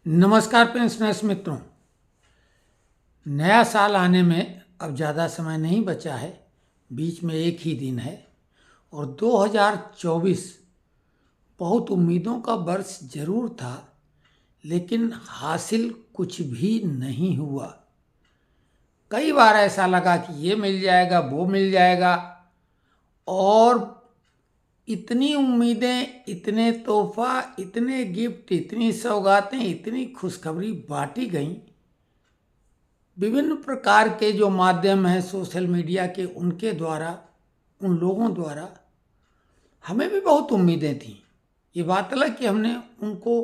नमस्कार पेंशनर्स मित्रों। नया साल आने में अब ज़्यादा समय नहीं बचा है, बीच में एक ही दिन है और 2024 बहुत उम्मीदों का वर्ष जरूर था, लेकिन हासिल कुछ भी नहीं हुआ। कई बार ऐसा लगा कि ये मिल जाएगा, वो मिल जाएगा, और इतनी उम्मीदें, इतने तोहफा, इतने गिफ्ट, इतनी सौगातें, इतनी खुशखबरी बांटी गईं। विभिन्न प्रकार के जो माध्यम हैं सोशल मीडिया के, उनके द्वारा, उन लोगों द्वारा हमें भी बहुत उम्मीदें थीं। ये बात अलग कि हमने उनको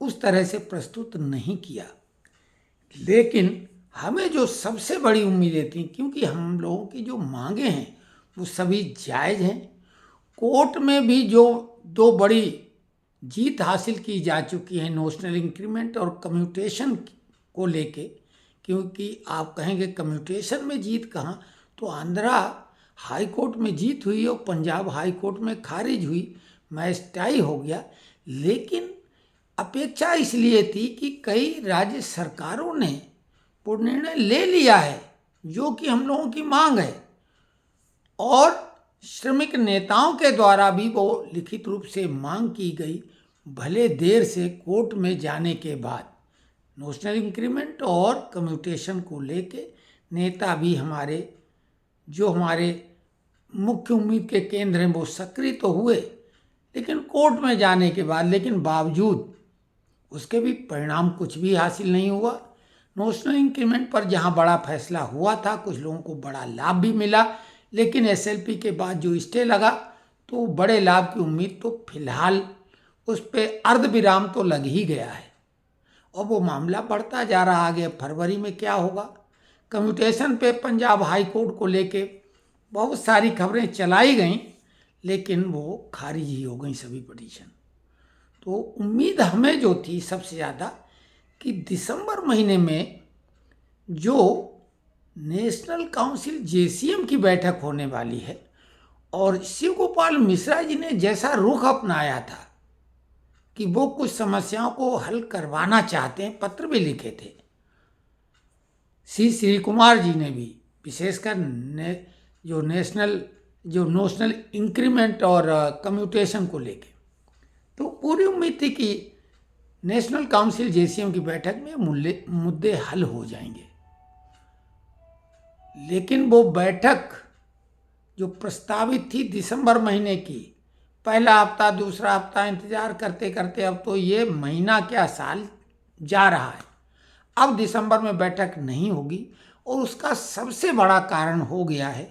उस तरह से प्रस्तुत नहीं किया, लेकिन हमें जो सबसे बड़ी उम्मीदें थीं, क्योंकि हम लोगों की जो मांगे हैं वो सभी जायज़ हैं। कोर्ट में भी जो दो बड़ी जीत हासिल की जा चुकी है, नेशनल इंक्रीमेंट और कम्यूटेशन को लेके, क्योंकि आप कहेंगे कम्यूटेशन में जीत कहाँ, तो आंध्रा हाई कोर्ट में जीत हुई और पंजाब हाई कोर्ट में खारिज हुई, मैच टाई हो गया। लेकिन अपेक्षा इसलिए थी कि कई राज्य सरकारों ने वो निर्णय ले लिया है जो कि हम लोगों की मांग है, और श्रमिक नेताओं के द्वारा भी वो लिखित रूप से मांग की गई, भले देर से कोर्ट में जाने के बाद। नेशनल इंक्रीमेंट और कम्यूटेशन को लेके नेता भी हमारे मुख्य उम्मीद के केंद्र हैं वो सक्रिय तो हुए, लेकिन कोर्ट में जाने के बाद, लेकिन बावजूद उसके भी परिणाम कुछ भी हासिल नहीं हुआ। नेशनल इंक्रीमेंट पर जहां बड़ा फैसला हुआ था, कुछ लोगों को बड़ा लाभ भी मिला, लेकिन एसएलपी के बाद जो स्टे लगा तो बड़े लाभ की उम्मीद तो फिलहाल उस पर अर्धविराम तो लग ही गया है, और वो मामला बढ़ता जा रहा। आगे फरवरी में क्या होगा। कम्यूटेशन पे पंजाब हाई कोर्ट को लेके बहुत सारी खबरें चलाई गईं, लेकिन वो खारिज ही हो गई सभी पिटीशन। तो उम्मीद हमें जो थी सबसे ज़्यादा कि दिसंबर महीने में जो नेशनल काउंसिल जेसीएम की बैठक होने वाली है, और शिव गोपाल मिश्रा जी ने जैसा रुख अपनाया था कि वो कुछ समस्याओं को हल करवाना चाहते हैं, पत्र भी लिखे थे। श्री कुमार जी ने भी विशेषकर जो नेशनल इंक्रीमेंट और कम्यूटेशन को लेके, तो पूरी उम्मीद थी कि नेशनल काउंसिल जेसीएम की बैठक में मुद्दे हल हो जाएंगे। लेकिन वो बैठक जो प्रस्तावित थी दिसंबर महीने की, पहला हफ्ता, दूसरा हफ्ता इंतजार करते करते अब तो ये महीना क्या, साल जा रहा है। अब दिसंबर में बैठक नहीं होगी, और उसका सबसे बड़ा कारण हो गया है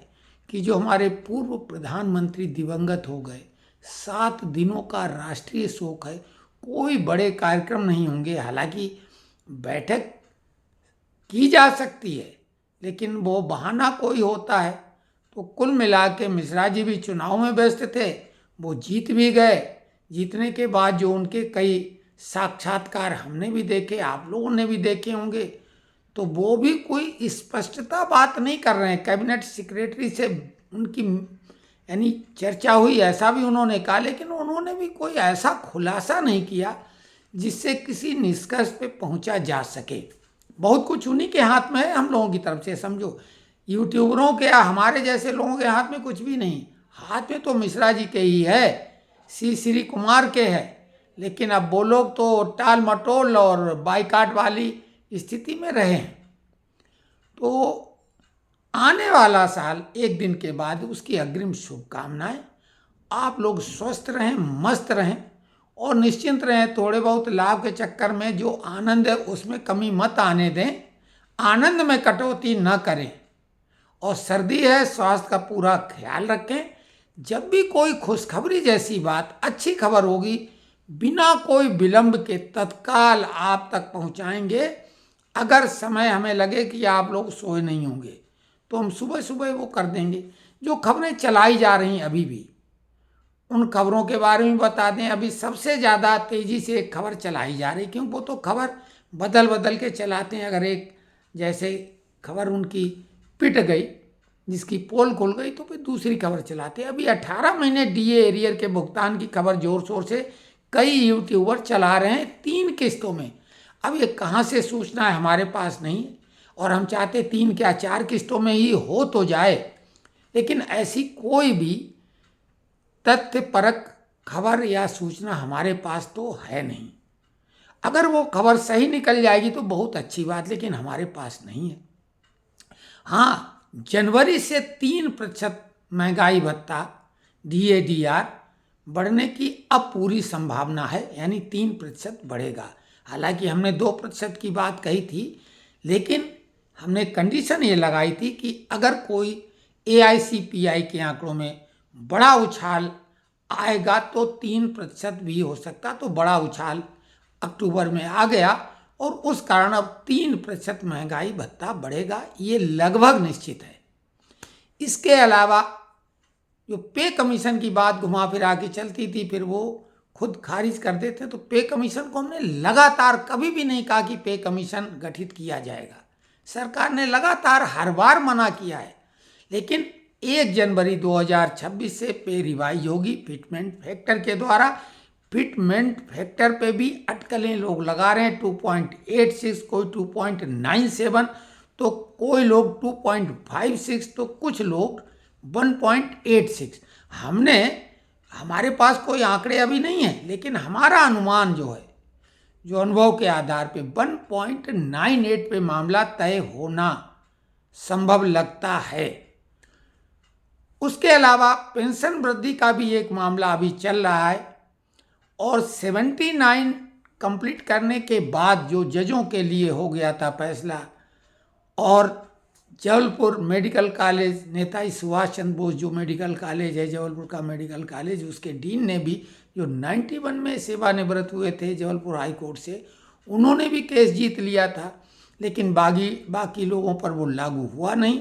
कि जो हमारे पूर्व प्रधानमंत्री दिवंगत हो गए, 7 दिनों का राष्ट्रीय शोक है, कोई बड़े कार्यक्रम नहीं होंगे। हालांकि बैठक की जा सकती है, लेकिन वो बहाना कोई होता है। तो कुल मिला के मिश्रा जी भी चुनाव में व्यस्त थे, वो जीत भी गए। जीतने के बाद जो उनके कई साक्षात्कार हमने भी देखे, आप लोगों ने भी देखे होंगे, तो वो भी कोई स्पष्टता बात नहीं कर रहे हैं। कैबिनेट सेक्रेटरी से उनकी यानी चर्चा हुई, ऐसा भी उन्होंने कहा, लेकिन उन्होंने भी कोई ऐसा खुलासा नहीं किया जिससे किसी निष्कर्ष पे पहुंचा जा सके। बहुत कुछ उन्हीं के हाथ में है, हम लोगों की तरफ से समझो, यूट्यूबरों के या हमारे जैसे लोगों के हाथ में कुछ भी नहीं। हाथ में तो मिश्रा जी के ही है, श्री कुमार के है, लेकिन अब वो लोग तो टाल मटोल और बाइकाट वाली स्थिति में रहे हैं। तो आने वाला साल एक दिन के बाद, उसकी अग्रिम शुभकामनाएं। आप लोग स्वस्थ रहें, मस्त रहें और निश्चिंत रहें। थोड़े बहुत लाभ के चक्कर में जो आनंद है उसमें कमी मत आने दें, आनंद में कटौती न करें, और सर्दी है, स्वास्थ्य का पूरा ख्याल रखें। जब भी कोई खुशखबरी जैसी बात, अच्छी खबर होगी, बिना कोई विलंब के तत्काल आप तक पहुंचाएंगे। अगर समय हमें लगे कि आप लोग सोए नहीं होंगे तो हम सुबह सुबह वो कर देंगे। जो खबरें चलाई जा रही अभी भी, उन खबरों के बारे में बता दें। अभी सबसे ज़्यादा तेज़ी से एक खबर चलाई जा रही, क्योंकि वो तो खबर बदल बदल के चलाते हैं। अगर एक जैसे खबर उनकी पिट गई, जिसकी पोल खुल गई, तो फिर दूसरी खबर चलाते हैं। अभी 18 महीने डीए एरियर के भुगतान की खबर जोर शोर से कई यूट्यूबर चला रहे हैं 3 किस्तों में। अब ये कहाँ से सूचना है, हमारे पास नहीं है, और हम चाहते 3 क्या 4 किस्तों में ही हो तो जाए, लेकिन ऐसी कोई भी तथ्यपरक खबर या सूचना हमारे पास तो है नहीं। अगर वो खबर सही निकल जाएगी तो बहुत अच्छी बात, लेकिन हमारे पास नहीं है। हाँ, जनवरी से 3% महंगाई भत्ता DADR बढ़ने की अब पूरी संभावना है, यानी 3% बढ़ेगा। हालांकि हमने 2% की बात कही थी, लेकिन हमने कंडीशन ये लगाई थी कि अगर कोई AICPI के आंकड़ों में बड़ा उछाल आएगा तो 3% भी हो सकता। तो बड़ा उछाल अक्टूबर में आ गया और उस कारण अब 3% महंगाई भत्ता बढ़ेगा, ये लगभग निश्चित है। इसके अलावा जो पे कमीशन की बात घुमा फिरा के चलती थी, फिर वो खुद खारिज कर देते, तो पे कमीशन को हमने लगातार कभी भी नहीं कहा कि पे कमीशन गठित किया जाएगा। सरकार ने लगातार हर बार मना किया है, लेकिन 1 जनवरी 2026 से पे रिवाइज होगी फिटमेंट फैक्टर के द्वारा। फिटमेंट फैक्टर पे भी अटकलें लोग लगा रहे हैं, 2.86, कोई 2.97, तो कोई लोग 2.56, तो कुछ लोग 1.86। हमारे पास कोई आंकड़े अभी नहीं है, लेकिन हमारा अनुमान जो है, जो अनुभव के आधार पे 1.98 पे मामला तय होना संभव लगता है। उसके अलावा पेंशन वृद्धि का भी एक मामला अभी चल रहा है, और 79 कंप्लीट करने के बाद जो जजों के लिए हो गया था फैसला, और जबलपुर मेडिकल कॉलेज, नेताजी सुभाष चंद्र बोस जो मेडिकल कॉलेज है, जबलपुर का मेडिकल कॉलेज, उसके डीन ने भी, जो 91 में सेवानिवृत्त हुए थे जबलपुर हाई कोर्ट से, उन्होंने भी केस जीत लिया था, लेकिन बाकी लोगों पर वो लागू हुआ नहीं,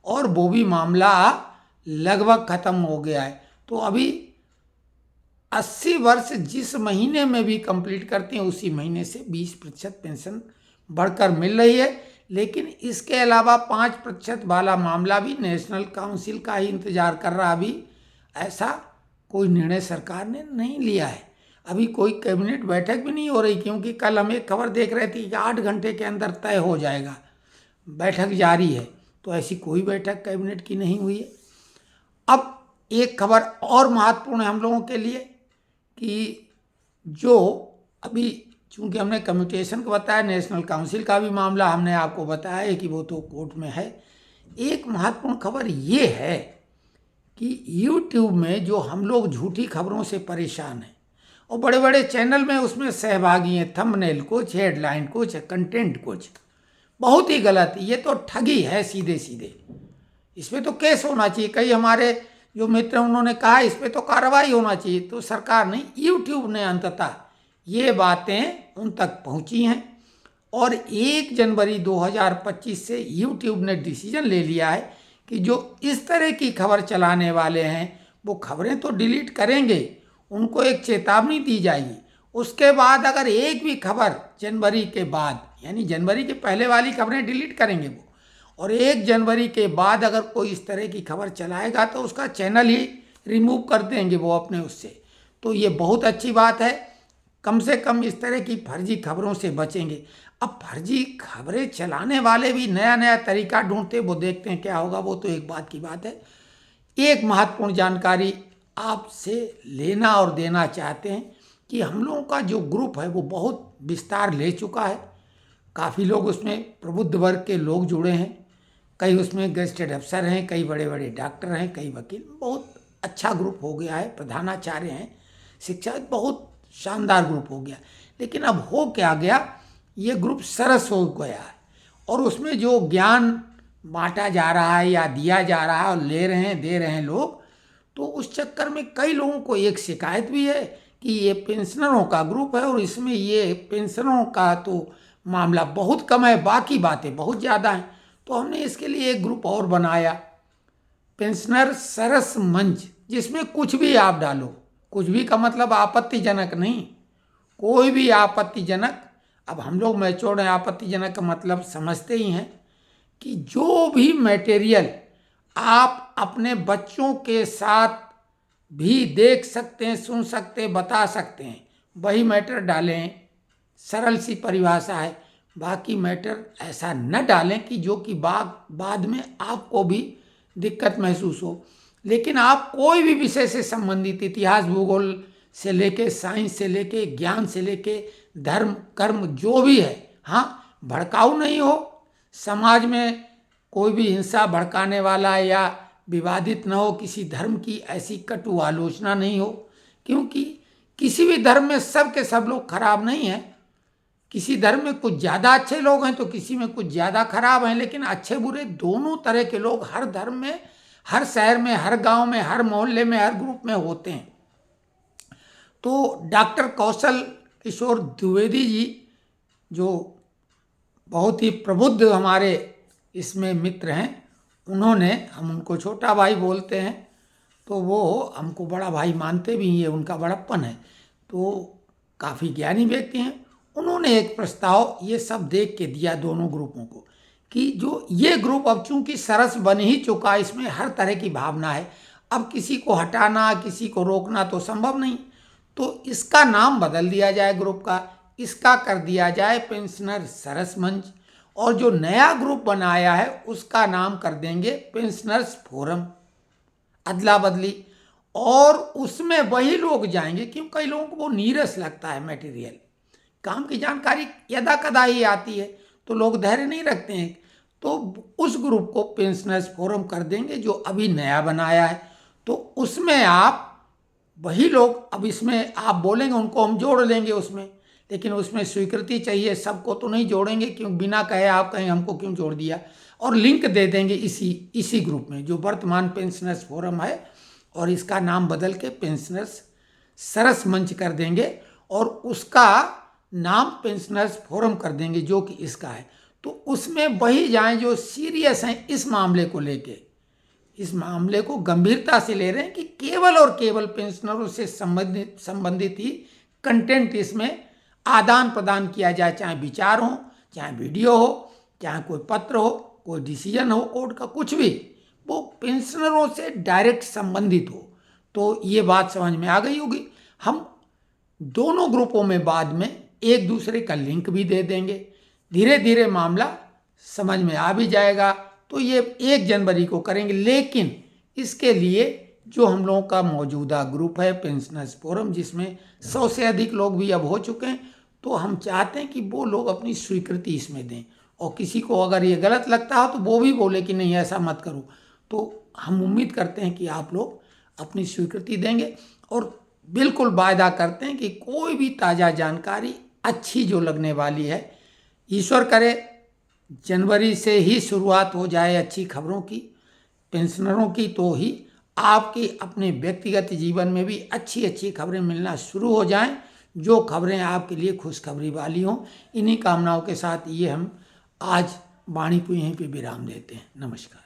और वो भी मामला लगभग खत्म हो गया है। तो अभी 80 वर्ष जिस महीने में भी कंप्लीट करते हैं, उसी महीने से 20% पेंशन बढ़कर मिल रही है। लेकिन इसके अलावा 5% वाला मामला भी नेशनल काउंसिल का ही इंतजार कर रहा। अभी ऐसा कोई निर्णय सरकार ने नहीं लिया है। अभी कोई कैबिनेट बैठक भी नहीं हो रही, क्योंकि कल हम एक खबर देख रहे थे कि 8 घंटे के अंदर तय हो जाएगा, बैठक जारी है। तो ऐसी कोई बैठक कैबिनेट की नहीं हुई है। अब एक खबर और महत्वपूर्ण है हम लोगों के लिए, कि जो अभी, चूंकि हमने कम्यूटेशन को बताया, नेशनल काउंसिल का भी मामला हमने आपको बताया है कि वो तो कोर्ट में है। एक महत्वपूर्ण खबर ये है कि यूट्यूब में जो हम लोग झूठी खबरों से परेशान हैं, और बड़े बड़े चैनल में उसमें सहभागी हैं, थंबनेल कुछ, हेडलाइन कुछ, कंटेंट कुछ, बहुत ही गलत। ये तो ठगी है सीधे सीधे, इस पर तो केस होना चाहिए। कई हमारे जो मित्र उन्होंने कहा इस पर तो कार्रवाई होना चाहिए। तो सरकार नहीं, यूट्यूब ने अंततः ये बातें उन तक पहुंची हैं, और 1 जनवरी 2025 से यूट्यूब ने डिसीजन ले लिया है कि जो इस तरह की खबर चलाने वाले हैं वो खबरें तो डिलीट करेंगे, उनको एक चेतावनी दी जाएगी। उसके बाद अगर एक भी खबर जनवरी के बाद, यानी जनवरी के पहले वाली खबरें डिलीट करेंगे वो, और 1 जनवरी के बाद अगर कोई इस तरह की खबर चलाएगा तो उसका चैनल ही रिमूव कर देंगे वो अपने उससे। तो ये बहुत अच्छी बात है, कम से कम इस तरह की फर्जी खबरों से बचेंगे। अब फर्जी खबरें चलाने वाले भी नया नया तरीका ढूंढते, वो देखते हैं क्या होगा, वो तो एक बात की बात है। एक महत्वपूर्ण जानकारी आपसे लेना और देना चाहते हैं कि हम लोगों का जो ग्रुप है वो बहुत विस्तार ले चुका है। काफ़ी लोग उसमें प्रबुद्ध वर्ग के लोग जुड़े हैं, कई उसमें गेस्टेड अफसर हैं, कई बड़े बड़े डॉक्टर हैं, कई वकील। बहुत अच्छा ग्रुप हो गया है, प्रधानाचार्य हैं, शिक्षा, बहुत शानदार ग्रुप हो गया। लेकिन अब हो क्या गया, ये ग्रुप सरस हो गया है, और उसमें जो ज्ञान बांटा जा रहा है या दिया जा रहा है और ले रहे हैं, दे रहे हैं लोग, तो उस चक्कर में कई लोगों को एक शिकायत भी है कि ये पेंशनरों का ग्रुप है और इसमें ये पेंशनरों का तो मामला बहुत कम है, बाकी बातें बहुत ज़्यादा हैं। तो हमने इसके लिए एक ग्रुप और बनाया, पेंशनर सरस मंच, जिसमें कुछ भी आप डालो। कुछ भी का मतलब आपत्तिजनक नहीं, कोई भी आपत्तिजनक। अब हम लोग मैच्योर्ड हैं, आपत्तिजनक का मतलब समझते ही हैं कि जो भी मटेरियल आप अपने बच्चों के साथ भी देख सकते हैं, सुन सकते हैं, बता सकते हैं, वही मैटर डालें। सरल सी परिभाषा है। बाकी मैटर ऐसा न डालें कि जो कि बाद में आपको भी दिक्कत महसूस हो। लेकिन आप कोई भी विषय से संबंधित, इतिहास भूगोल से लेके, साइंस से लेके, ज्ञान से लेके, धर्म कर्म जो भी है, हाँ, भड़काऊ नहीं हो, समाज में कोई भी हिंसा भड़काने वाला या विवादित न हो, किसी धर्म की ऐसी कटु आलोचना नहीं हो, क्योंकि किसी भी धर्म में सब के सब लोग खराब नहीं हैं। किसी धर्म में कुछ ज़्यादा अच्छे लोग हैं तो किसी में कुछ ज़्यादा खराब हैं, लेकिन अच्छे बुरे दोनों तरह के लोग हर धर्म में, हर शहर में, हर गांव में, हर मोहल्ले में, हर ग्रुप में होते हैं। तो डॉक्टर कौशल किशोर द्विवेदी जी, जो बहुत ही प्रबुद्ध हमारे इसमें मित्र हैं, उन्होंने, हम उनको छोटा भाई बोलते हैं, तो वो हमको बड़ा भाई मानते भी हैं, उनका बड़प्पन है, तो काफ़ी ज्ञानी व्यक्ति हैं। उन्होंने एक प्रस्ताव ये सब देख के दिया दोनों ग्रुपों को कि जो ये ग्रुप अब चूंकि सरस बन ही चुका, इसमें हर तरह की भावना है, अब किसी को हटाना, किसी को रोकना तो संभव नहीं, तो इसका नाम बदल दिया जाए ग्रुप का, इसका कर दिया जाए पेंशनर सरस मंच, और जो नया ग्रुप बनाया है उसका नाम कर देंगे पेंशनर्स फोरम। अदला बदली, और उसमें वही लोग जाएंगे, क्योंकि कई लोगों को वो नीरस लगता है, मटेरियल काम की जानकारी यदा कदा ही आती है तो लोग धैर्य नहीं रखते हैं, तो उस ग्रुप को पेंशनर्स फोरम कर देंगे जो अभी नया बनाया है। तो उसमें आप वही लोग, अब इसमें आप बोलेंगे उनको हम जोड़ लेंगे उसमें, लेकिन उसमें स्वीकृति चाहिए, सबको तो नहीं जोड़ेंगे, क्यों बिना कहे आप कहें हमको क्यों जोड़ दिया, और लिंक दे देंगे इसी ग्रुप में जो वर्तमान पेंशनर्स फोरम है, और इसका नाम बदल के पेंशनर्स सरस मंच कर देंगे, और उसका नाम पेंशनर्स फोरम कर देंगे जो कि इसका है। तो उसमें वही जाएं जो सीरियस हैं इस मामले को लेके, इस मामले को गंभीरता से ले रहे हैं कि केवल और केवल पेंशनरों से संबंधित ही कंटेंट इसमें आदान प्रदान किया जाए, चाहे विचार हो, चाहे वीडियो हो, चाहे कोई पत्र हो, कोई डिसीजन हो कोर्ट का, कुछ भी, वो पेंशनरों से डायरेक्ट संबंधित हो। तो ये बात समझ में आ गई होगी। हम दोनों ग्रुपों में बाद में एक दूसरे का लिंक भी दे देंगे, धीरे धीरे मामला समझ में आ भी जाएगा। तो ये 1 जनवरी को करेंगे, लेकिन इसके लिए जो हम लोगों का मौजूदा ग्रुप है पेंशनर्स फोरम, जिसमें 100 से अधिक लोग भी अब हो चुके हैं, तो हम चाहते हैं कि वो लोग अपनी स्वीकृति इसमें दें, और किसी को अगर ये गलत लगता हो तो वो भी बोले कि नहीं ऐसा मत करो। तो हम उम्मीद करते हैं कि आप लोग अपनी स्वीकृति देंगे, और बिल्कुल वायदा करते हैं कि कोई भी ताज़ा जानकारी अच्छी जो लगने वाली है, ईश्वर करे जनवरी से ही शुरुआत हो जाए अच्छी खबरों की, पेंशनरों की, तो ही आपके अपने व्यक्तिगत जीवन में भी अच्छी अच्छी खबरें मिलना शुरू हो जाएं, जो खबरें आपके लिए खुशखबरी वाली हों। इन्हीं कामनाओं के साथ ये हम आज वाणी को यहीं पे विराम देते हैं। नमस्कार।